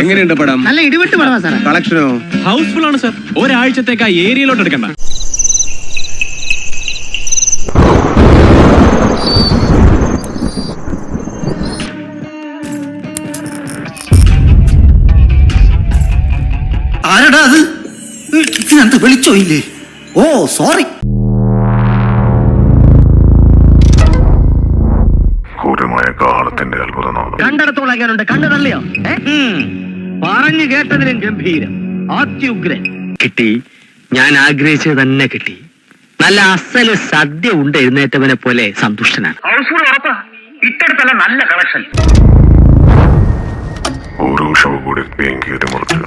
എങ്ങനെയുണ്ട് പടം? നല്ല ഇടിവെട്ട് പടമാ സാർ. കളക്ഷനോ? ഹൗസ്ഫുൾ ആണ് സാർ. ഒരാഴ്ചത്തേക്ക് ആ ഏരിയയിലോട്ട് എടുക്കണ്ട. ആരടാ അത്? ഇതിനകത്ത് വിളിച്ചോ ഇല്ലേ? ഓ സോറി. കണ്ടിടത്തോളാക്കാനുണ്ട്. കണ്ടു തള്ളിയോ? പറഞ്ഞു കേട്ടതിലും ഗംഭീരം, അത്യുഗ്രൻ. കിട്ടി. ഞാൻ ആഗ്രഹിച്ചത് തന്നെ കിട്ടി. നല്ല അസല് സദ്യ ഉണ്ട് എഴുന്നേറ്റവനെ പോലെ സന്തുഷ്ടനാണ്. ഇട്ടടുത്തല്ല നല്ല കളക്ഷൻ. ഓരോ ഷോ കൂടി പേങ്കേത് മുറിച്ചു.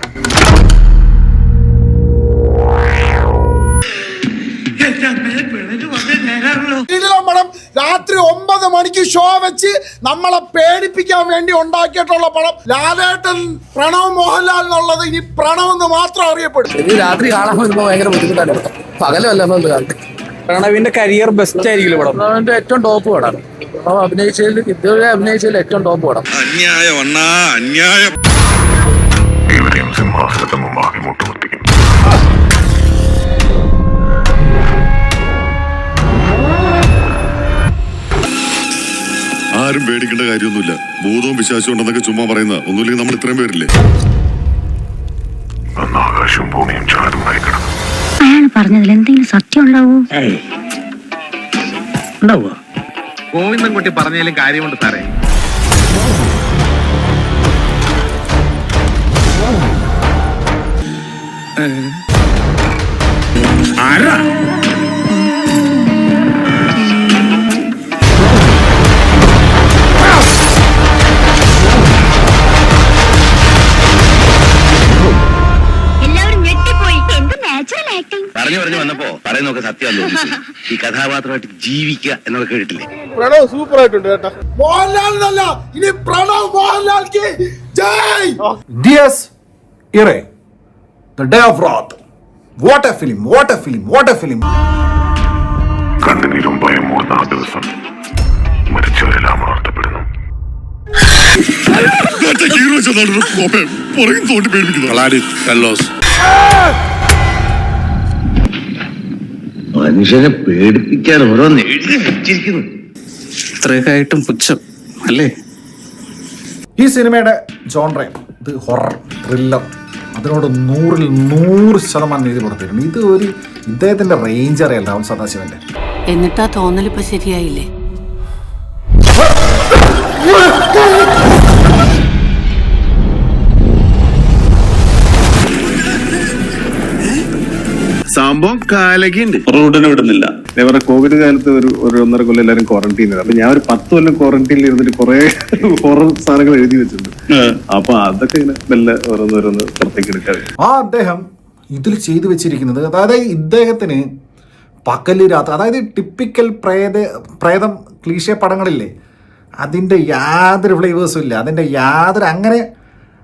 പടം രാത്രി 9 മണിക്ക് ഷോ വെച്ച് നമ്മളെ പേടിപ്പിക്കാൻ വേണ്ടി ഉണ്ടാക്കിയിട്ടുള്ള പടം. ലാലേട്ടൻ പ്രണവ് മോഹൻലാൽ എന്നുള്ളത് ഇനി പ്രണവ് എന്ന് മാത്രം അറിയപ്പെടും. ഇത് രാത്രി കാണാൻ വരുമ്പോ ഭയങ്കര ബുദ്ധിമുട്ടാണ്. പകലല്ല പ്രണവിന്റെ കരിയർ ബെസ്റ്റ് ആയിരിക്കും പടം. പ്രണവിന്റെ ഏറ്റവും ടോപ്പ് പടം. പ്രണവ് ഇതുവരെ അഭിനയിച്ചതിൽ ഏറ്റവും ടോപ്പ് പടം. അന്യായം. ഇവരെയും സിംഹാസനത്തെ മുമ്പാകെ മുട്ടുകുത്തിക്കും. ആരും പേടിക്കേണ്ട കാര്യമൊന്നുമില്ല. ഭൂതവും വിശ്വാസവും ഉണ്ടെന്നൊക്കെ ചുമ്മാ പറയുന്ന ഒന്നുമില്ലെങ്കിൽ നമ്മൾ ഇത്രയും പേരില്ലേ. ആകാശവും ഭൂമിയും ചാരുമായി കിടന്നു. അയാൾ പറഞ്ഞതിൽ എന്തെങ്കിലും സത്യം ഉണ്ടാവോ? ഗോവിന്ദൻകുട്ടി പറഞ്ഞതിലും കാര്യമുണ്ട് സാറേ. ആരാ പറഞ്ഞു വന്നപ്പോ പറയുന്നൊക്കെ സത്യം. ഈ കഥാപാത്രമായിട്ട് ജീവിക്കുക എന്നൊക്കെ കേട്ടിട്ടില്ലേ? പ്രണവ് സൂപ്പർ ആയിട്ടുണ്ട് കേട്ടോ. മോഹൻലാലിനല്ല, ഇനി പ്രണവ് മോഹൻലാൽക്ക് ജയ്. Dies Irae, The Day of Wrath. What a film, what a film, what a film. കണ്ണുനീരും ഭയം മൂർന്ന ആ ദിവസം മരിച്ചവരെല്ലാം ഉണർത്തപ്പെടുന്നു. മനുഷ്യനെ പേടിപ്പിക്കാൻ ഓരോന്ന് എഴുതി വെച്ചിരിക്കുന്നു. ഇത്രയൊക്കെ ആയിട്ടും പുച്ഛം അല്ലേ? ഈ സിനിമയുടെ ജോൺറ ഇത് ഹൊറർ ത്രില്ലർ, അതിനോട് 100% നീതി കൊടുത്തിട്ടുണ്ട്. ഇത് ഒരു ഇദ്ദേഹത്തിന്റെ റേഞ്ച് അറിയാം രാഹുൽ സദാശിവന്റെ. എന്നിട്ടാ തോന്നലിപ്പോ ശരിയായില്ലേ? സംഭവം കാലകിണ്ട്. റോഡിനെ വിടുന്നില്ല. ഇവരുടെ കോവിഡ് കാലത്ത് ഒരു 1.5 കൊല്ലം എല്ലാവരും ക്വാറന്റീനിൽ. അപ്പൊ ഞാൻ ഒരു 10 കൊല്ലം ക്വാറന്റീനിൽ ഇരുന്നിട്ട് കുറെ ഹൊറർ സാധനങ്ങൾ എഴുതി വെച്ചിട്ടുണ്ട്. അപ്പൊ അതൊക്കെ ഇങ്ങനെ മെല്ലെ ഓരോന്നോരോന്ന് പുറത്തേക്ക് എടുക്കാതെ ആ അദ്ദേഹം ഇതിൽ ചെയ്തു വെച്ചിരിക്കുന്നത്, അതായത് ഇദ്ദേഹത്തിന് പകല് രാത്രി, അതായത് ടിപ്പിക്കൽ പ്രേതം ക്ലീശേ പടങ്ങളില്ലേ, അതിൻ്റെ യാതൊരു ഫ്ലേവേഴ്സും ഇല്ല. അതിൻ്റെ യാതൊരു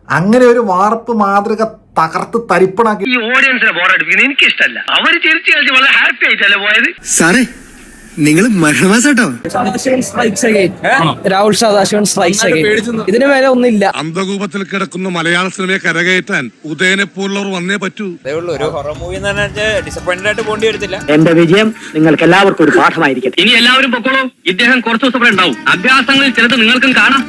അങ്ങനെ ഒരു വാർപ്പ് മാതൃക തകർത്ത് തരിപ്പണാക്കി. ഈ ഓഡിയൻസിനെ ബോറടിപ്പിക്കുന്നത് എനിക്ക് ഇഷ്ടമല്ല. അവര് ചിരിച്ചു കളിച്ച് വളരെ ഹാപ്പി ആയിട്ടല്ലേ പോയത്. സാറേ നിങ്ങൾ മരണമാസാട്ടോ. Rahul Sadasivan strikes again. ഇതിന് മേലെ ഒന്നില്ല. അന്ധകൂപത്തിൽ കിടക്കുന്ന മലയാള സിനിമയെ കരകയറ്റാൻ ഉദയനെ പോലുള്ളവർ വന്നേ പറ്റൂ. ഒരു ഹൊറർ മൂവി ഡിസപ്പോയിന്റഡ് ആയിട്ട് പോണ്ടി വരത്തില്ല. എന്റെ വിജയം നിങ്ങൾക്ക് എല്ലാവർക്കും ഒരു പാഠമായിരിക്കും. ഇനി എല്ലാവരും പൊക്കോളൂ. ഇദ്ദേഹം കുറച്ചു ദിവസം ഉണ്ടാവും. അഭ്യാസങ്ങളിൽ ചിലത് നിങ്ങൾക്കും കാണാം.